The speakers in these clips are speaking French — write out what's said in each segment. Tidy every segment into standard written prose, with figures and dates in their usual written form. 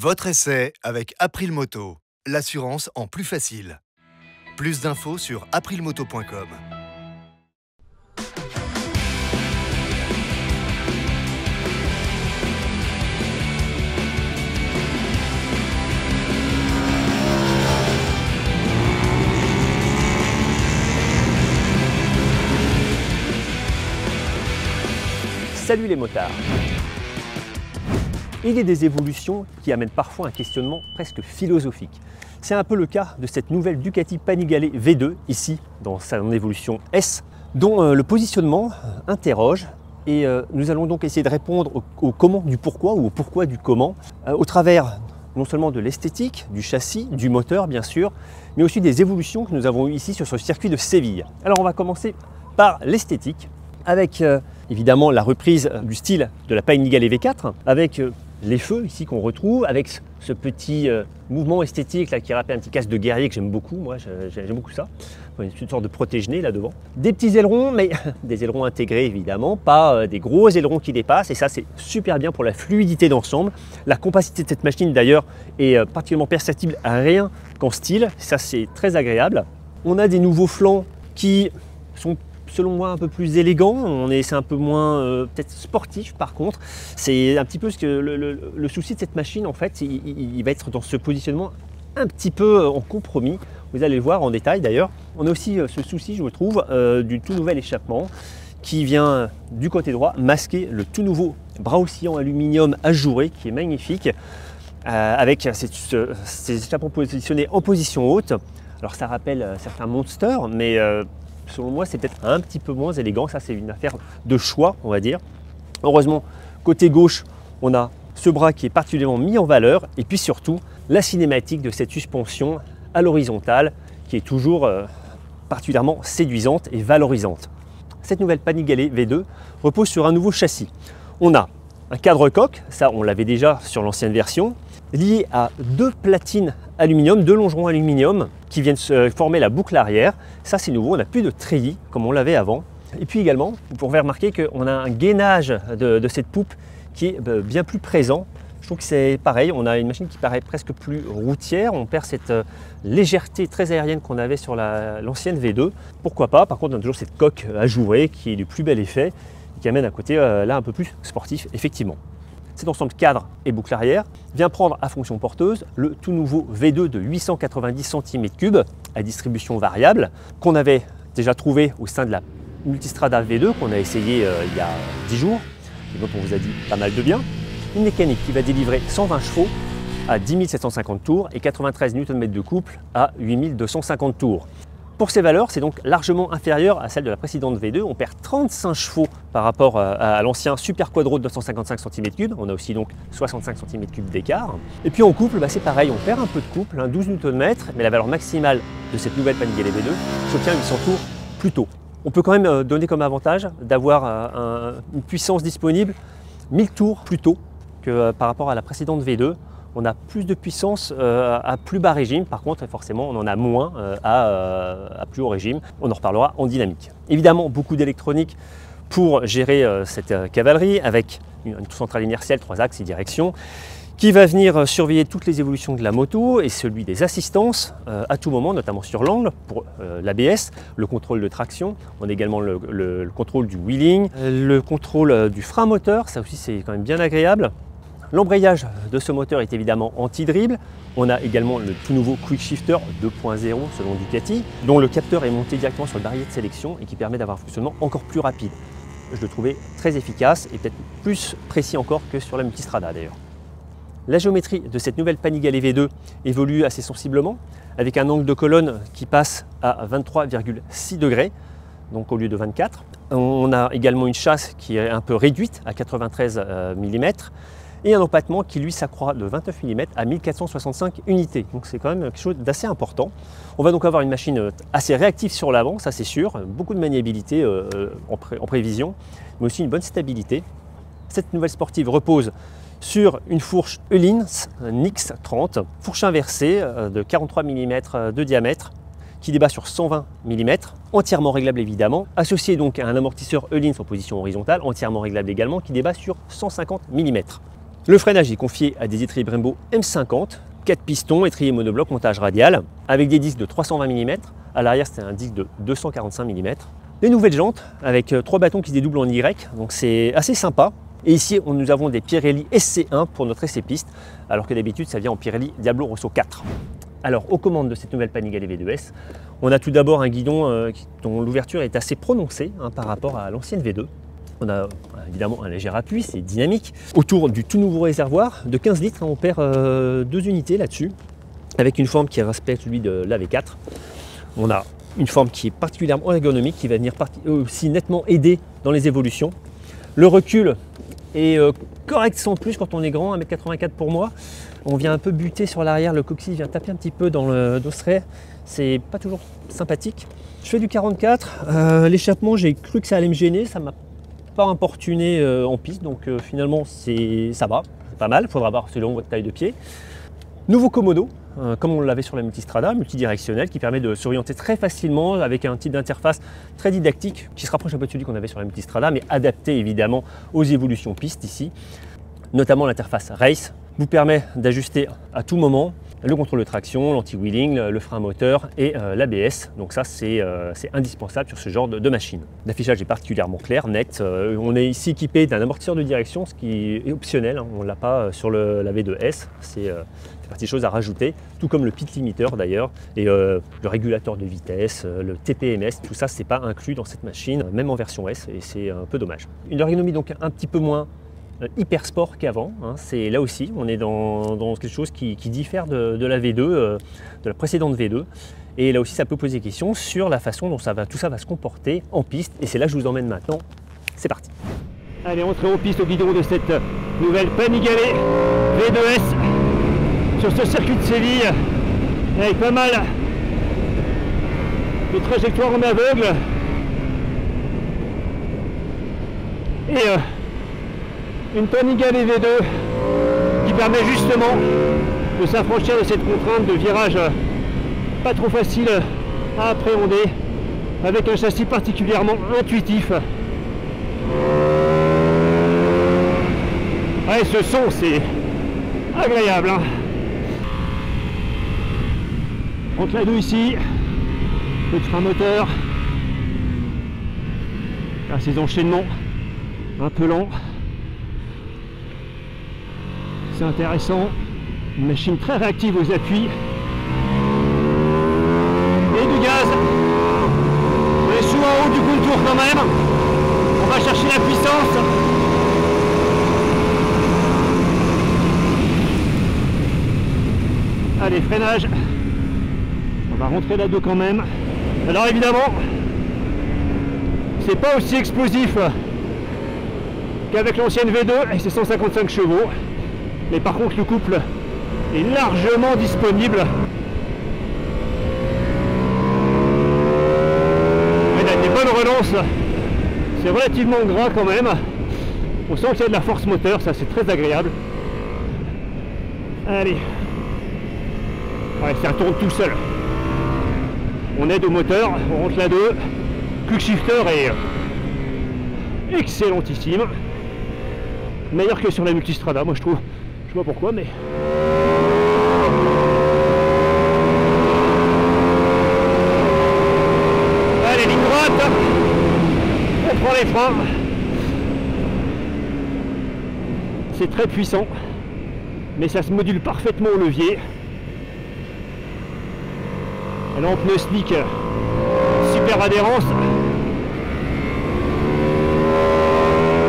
Votre essai avec April Moto, l'assurance en plus facile. Plus d'infos sur aprilmoto.com. Salut les motards! Il y a des évolutions qui amènent parfois un questionnement presque philosophique. C'est un peu le cas de cette nouvelle Ducati Panigale V2, ici, dans son évolution S, dont le positionnement interroge. Et nous allons donc essayer de répondre au comment du pourquoi ou au pourquoi du comment, au travers non seulement de l'esthétique, du châssis, du moteur bien sûr, mais aussi des évolutions que nous avons eues ici sur ce circuit de Séville. Alors on va commencer par l'esthétique, avec évidemment la reprise du style de la Panigale V4, avec les feux ici qu'on retrouve, avec ce petit mouvement esthétique là, qui rappelle un petit casque de guerrier que j'aime beaucoup, moi j'aime beaucoup ça, une sorte de protège-nez là devant. Des petits ailerons, mais des ailerons intégrés évidemment, pas des gros ailerons qui dépassent, et ça c'est super bien pour la fluidité d'ensemble. La compacité de cette machine d'ailleurs est particulièrement perceptible à rien qu'en style, ça c'est très agréable. On a des nouveaux flancs qui sont selon moi un peu plus élégant, c'est un peu moins peut-être sportif par contre. C'est un petit peu ce que le souci de cette machine en fait, il va être dans ce positionnement un petit peu en compromis. Vous allez le voir en détail d'ailleurs. On a aussi ce souci, je trouve, du tout nouvel échappement qui vient du côté droit masquer le tout nouveau bras oscillant aluminium ajouré qui est magnifique, avec ces échappements positionnés en position haute. Alors ça rappelle certains Monster, mais selon moi, c'est peut-être un petit peu moins élégant. Ça, c'est une affaire de choix, on va dire. Heureusement, côté gauche, on a ce bras qui est particulièrement mis en valeur. Et puis surtout, la cinématique de cette suspension à l'horizontale qui est toujours particulièrement séduisante et valorisante. Cette nouvelle Panigale V2 repose sur un nouveau châssis. On a un cadre coque, ça on l'avait déjà sur l'ancienne version, lié à deux platines aluminium, deux longerons aluminium qui viennent former la boucle arrière. Ça c'est nouveau, on n'a plus de treillis comme on l'avait avant. Et puis également, vous pourrez remarquer qu'on a un gainage de cette poupe qui est bien plus présent. Je trouve que c'est pareil, on a une machine qui paraît presque plus routière, on perd cette légèreté très aérienne qu'on avait sur l'ancienne V2. Pourquoi pas, par contre on a toujours cette coque ajourée qui est du plus bel effet, qui amène un côté là un peu plus sportif effectivement. Cet ensemble cadre et boucle arrière vient prendre à fonction porteuse le tout nouveau V2 de 890 cm3 à distribution variable qu'on avait déjà trouvé au sein de la Multistrada V2 qu'on a essayé il y a 10 jours et dont on vous a dit pas mal de bien. Une mécanique qui va délivrer 120 chevaux à 10 750 tours et 93 Nm de couple à 8 250 tours. Pour ces valeurs, c'est donc largement inférieur à celle de la précédente V2. On perd 35 chevaux par rapport à l'ancien Super Quadro de 255 cm3. On a aussi donc 65 cm3 d'écart. Et puis en couple, c'est pareil, on perd un peu de couple, 12 Nm, mais la valeur maximale de cette nouvelle Panigale V2 se tient 800 tours plus tôt. On peut quand même donner comme avantage d'avoir une puissance disponible 1000 tours plus tôt que par rapport à la précédente V2. On a plus de puissance à plus bas régime, par contre forcément on en a moins à plus haut régime. On en reparlera en dynamique. Évidemment beaucoup d'électronique pour gérer cette cavalerie avec une centrale inertielle, 3 axes et direction, qui va venir surveiller toutes les évolutions de la moto et celui des assistances à tout moment, notamment sur l'angle pour l'ABS, le contrôle de traction. On a également le contrôle du wheeling, le contrôle du frein moteur, ça aussi c'est quand même bien agréable. L'embrayage de ce moteur est évidemment anti-dribble. On a également le tout nouveau Quick Shifter 2.0 selon Ducati, dont le capteur est monté directement sur le barillet de sélection et qui permet d'avoir un fonctionnement encore plus rapide. Je le trouvais très efficace et peut-être plus précis encore que sur la Multistrada d'ailleurs. La géométrie de cette nouvelle Panigale V2 évolue assez sensiblement, avec un angle de colonne qui passe à 23,6 degrés, donc au lieu de 24. On a également une chasse qui est un peu réduite à 93 mm, et un empattement qui lui s'accroît de 29 mm à 1465 unités. Donc c'est quand même quelque chose d'assez important. On va donc avoir une machine assez réactive sur l'avant, ça c'est sûr, beaucoup de maniabilité en prévision, mais aussi une bonne stabilité. Cette nouvelle sportive repose sur une fourche Öhlins Nix 30, fourche inversée de 43 mm de diamètre, qui débat sur 120 mm, entièrement réglable évidemment, associé donc à un amortisseur Öhlins en position horizontale, entièrement réglable également, qui débat sur 150 mm. Le freinage est confié à des étriers Brembo M50, 4 pistons, étrier monobloc, montage radial, avec des disques de 320 mm. À l'arrière, c'était un disque de 245 mm. Les nouvelles jantes avec 3 bâtons qui se dédoublent en Y, donc c'est assez sympa. Et ici, nous avons des Pirelli SC1 pour notre essai-piste, alors que d'habitude, ça vient en Pirelli Diablo Rosso 4. Alors, aux commandes de cette nouvelle Panigale V2S, on a tout d'abord un guidon dont l'ouverture est assez prononcée par rapport à l'ancienne V2. On a évidemment un léger appui, c'est dynamique. Autour du tout nouveau réservoir de 15 litres, on perd 2 unités là-dessus, avec une forme qui respecte celui de la V4. On a une forme qui est particulièrement ergonomique, qui va venir aussi nettement aider dans les évolutions. Le recul est correct sans plus quand on est grand, 1,84 m pour moi. On vient un peu buter sur l'arrière, le coccyx vient taper un petit peu dans le dosseret. C'est pas toujours sympathique. Je fais du 44. L'échappement, j'ai cru que ça allait me gêner, ça m'a pas importuné en piste, donc finalement ça va, c'est pas mal. Il faudra voir selon votre taille de pied. Nouveau commodo, comme on l'avait sur la Multistrada, multidirectionnel, qui permet de s'orienter très facilement avec un type d'interface très didactique qui se rapproche un peu de celui qu'on avait sur la Multistrada, mais adapté évidemment aux évolutions piste ici. Notamment l'interface Race vous permet d'ajuster à tout moment le contrôle de traction, l'anti-wheeling, le frein moteur et l'ABS. Donc ça, c'est indispensable sur ce genre de machine. L'affichage est particulièrement clair, net. On est ici équipé d'un amortisseur de direction, ce qui est optionnel. On ne l'a pas sur la V2S. C'est partie des choses à rajouter, tout comme le pit limiter d'ailleurs, et le régulateur de vitesse, le TPMS, tout ça, c'est pas inclus dans cette machine, même en version S, et c'est un peu dommage. Une ergonomie donc un petit peu moins hyper sport qu'avant, c'est là aussi on est dans quelque chose qui diffère de la V2, de la précédente V2, et là aussi ça peut poser question sur la façon dont tout ça va se comporter en piste, et c'est là que je vous emmène maintenant. C'est parti. Allez, entrée en piste au guidon de cette nouvelle Panigale V2S sur ce circuit de Séville, avec pas mal de trajectoires en aveugle et une Panigale V2 qui permet justement de s'affranchir de cette contrainte de virage pas trop facile à appréhender, avec un châssis particulièrement intuitif. Ouais, ce son c'est agréable, hein. Entre la 2 ici, le frein moteur, là, ces enchaînements un peu lents. C'est intéressant, une machine très réactive aux appuis. Et du gaz. On est sous en haut du contour quand même. On va chercher la puissance. Allez, freinage. On va rentrer là-dedans quand même. Alors évidemment, c'est pas aussi explosif qu'avec l'ancienne V2 et ses 155 chevaux. Mais par contre, le couple est largement disponible. Il a des bonnes relances. C'est relativement gras quand même. On sent qu'il y a de la force moteur, ça c'est très agréable. Allez. Ouais, ça tourne tout seul. On aide au moteur, on rentre la 2. Quick shifter est excellentissime. Meilleur que sur la Multistrada, moi je trouve. Je sais pas pourquoi, mais... Allez, ligne droite. On prend les freins. C'est très puissant, mais ça se module parfaitement au levier. Elle est en pneu slick, super adhérence.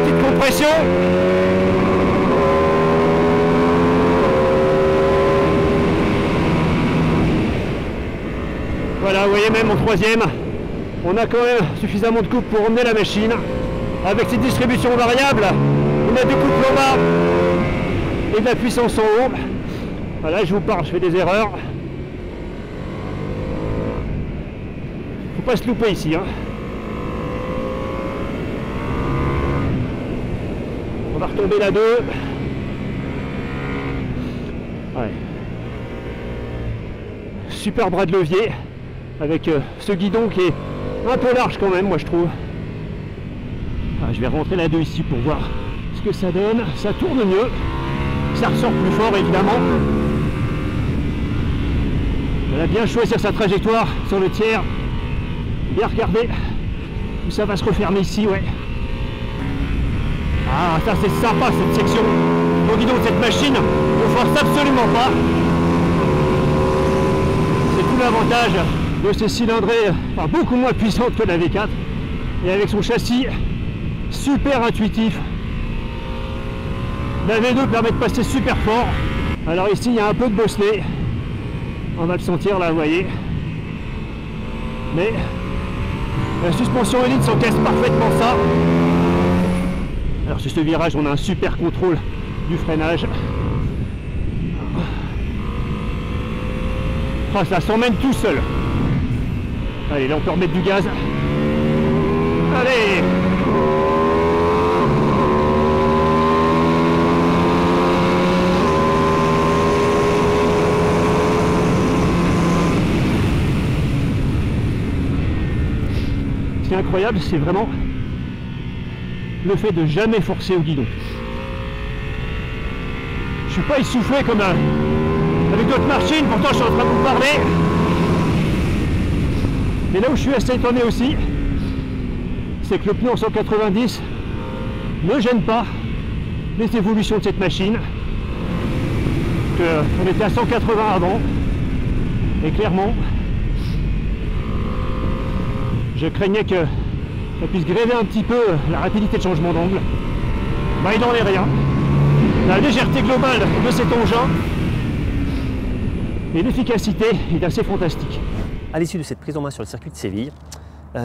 Petite compression. Voilà, vous voyez, même en troisième, on a quand même suffisamment de couple pour emmener la machine. Avec cette distribution variable, on a du couple en bas et de la puissance en haut. Voilà, je vous parle, je fais des erreurs. Faut pas se louper ici, hein. On va retomber la 2. Ouais. Super bras de levier avec ce guidon qui est un peu large quand même, moi je trouve. Ah, je vais rentrer la 2 ici pour voir ce que ça donne. Ça tourne mieux. ça ressort plus fort évidemment. Elle a bien choisi sa trajectoire sur le tiers. Bien regarder où ça va se refermer ici, ouais. Ah, ça c'est sympa cette section. Donc dis donc, cette machine ne force absolument pas. C'est tout l'avantage de ces cylindrées, enfin, beaucoup moins puissantes que la V4. Et avec son châssis super intuitif. La V2 permet de passer super fort. Alors ici il y a un peu de bosselet. On va le sentir là, vous voyez. Mais la suspension Elite s'encaisse parfaitement ça. Alors sur ce virage, on a un super contrôle du freinage. Oh, ça s'emmène tout seul. Allez, là on peut remettre du gaz. Allez! Ce qui est incroyable, c'est vraiment le fait de jamais forcer au guidon. Je suis pas essoufflé comme avec d'autres machines, pourtant je suis en train de vous parler. Mais là où je suis assez étonné aussi, c'est que le pneu en 190 ne gêne pas les évolutions de cette machine. On était à 180 avant, et clairement, je craignais que ça puisse gréver un petit peu la rapidité de changement d'angle. Bah, il n'en est rien. La légèreté globale de cet engin et l'efficacité est assez fantastique. À l'issue de cette prise en main sur le circuit de Séville,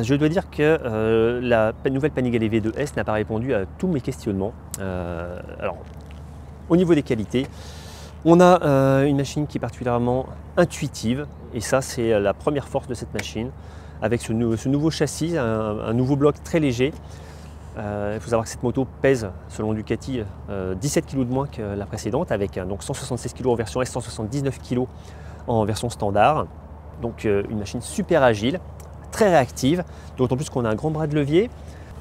je dois dire que la nouvelle Panigale V2S n'a pas répondu à tous mes questionnements. Alors, au niveau des qualités, on a une machine qui est particulièrement intuitive, et ça c'est la première force de cette machine, avec ce nouveau châssis, un nouveau bloc très léger. Il faut savoir que cette moto pèse, selon Ducati, 17 kg de moins que la précédente, avec donc 176 kg en version S, 179 kg en version standard. Donc une machine super agile, très réactive, d'autant plus qu'on a un grand bras de levier.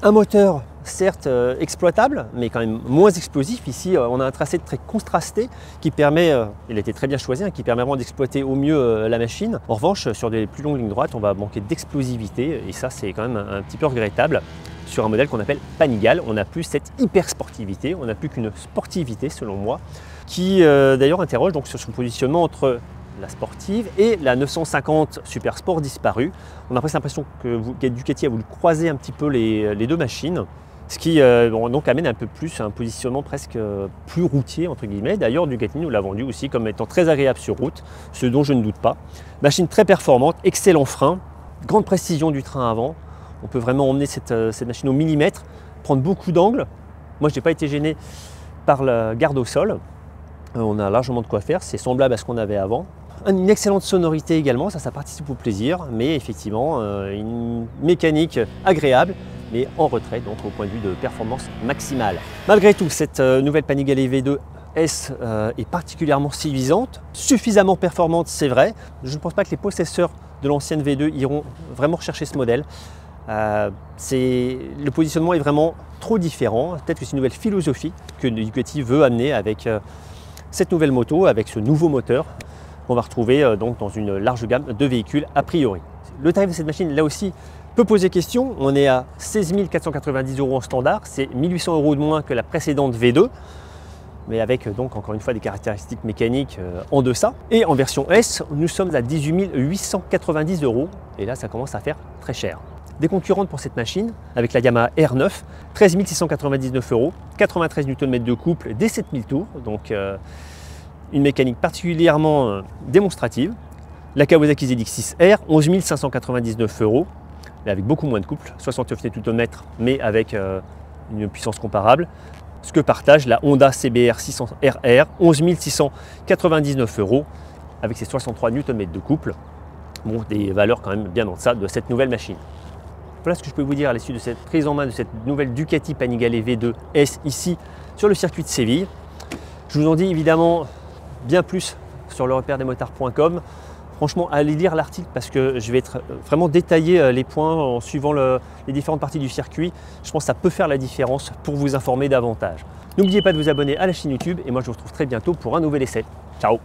Un moteur certes exploitable, mais quand même moins explosif. Ici, on a un tracé très contrasté qui permet, il a été très bien choisi, hein, qui permet vraiment d'exploiter au mieux la machine. En revanche, sur des plus longues lignes droites, on va manquer d'explosivité, et ça c'est quand même un petit peu regrettable. Sur un modèle qu'on appelle Panigale, on n'a plus cette hyper sportivité, on n'a plus qu'une sportivité selon moi, qui d'ailleurs interroge donc sur son positionnement entre la sportive et la 950 Super Sport disparue. On a presque l'impression que Ducati a voulu croiser un petit peu les deux machines, ce qui donc amène un peu plus un positionnement presque plus routier entre guillemets. D'ailleurs Ducati nous l'a vendu aussi comme étant très agréable sur route, ce dont je ne doute pas. Machine très performante, excellent frein, grande précision du train avant. On peut vraiment emmener cette machine au millimètre, prendre beaucoup d'angles. Moi je n'ai pas été gêné par la garde au sol. On a largement de quoi faire, c'est semblable à ce qu'on avait avant. Une excellente sonorité également, ça participe au plaisir, mais effectivement une mécanique agréable, mais en retrait donc au point de vue de performance maximale. Malgré tout, cette nouvelle Panigale V2S est particulièrement séduisante, suffisamment performante, c'est vrai. Je ne pense pas que les possesseurs de l'ancienne V2 iront vraiment rechercher ce modèle. Le positionnement est vraiment trop différent. Peut-être que c'est une nouvelle philosophie que Ducati veut amener avec cette nouvelle moto, avec ce nouveau moteur qu'on va retrouver donc dans une large gamme de véhicules a priori. Le tarif de cette machine, là aussi, peut poser question. On est à 16 490 € en standard, c'est 1 800 € de moins que la précédente V2, mais avec donc encore une fois des caractéristiques mécaniques en deçà. Et en version S, nous sommes à 18 890 €, et là ça commence à faire très cher. Des concurrentes pour cette machine, avec la Yamaha R9, 13 699 €, 93 Nm de couple dès 7000 tours, donc une mécanique particulièrement démonstrative. La Kawasaki ZX6R, 11 599 €, mais avec beaucoup moins de couple, 69 Nm, mais avec une puissance comparable. Ce que partage la Honda CBR 600 RR, 11 699 €, avec ses 63 Nm de couple. Bon, des valeurs quand même bien en deçà de cette nouvelle machine. Voilà ce que je peux vous dire à l'issue de cette prise en main de cette nouvelle Ducati Panigale V2S ici sur le circuit de Séville. Je vous en dis évidemment bien plus sur le repère des motards.com. Franchement, allez lire l'article parce que je vais vraiment détailler les points en suivant les différentes parties du circuit. Je pense que ça peut faire la différence pour vous informer davantage. N'oubliez pas de vous abonner à la chaîne YouTube et moi je vous retrouve très bientôt pour un nouvel essai. Ciao!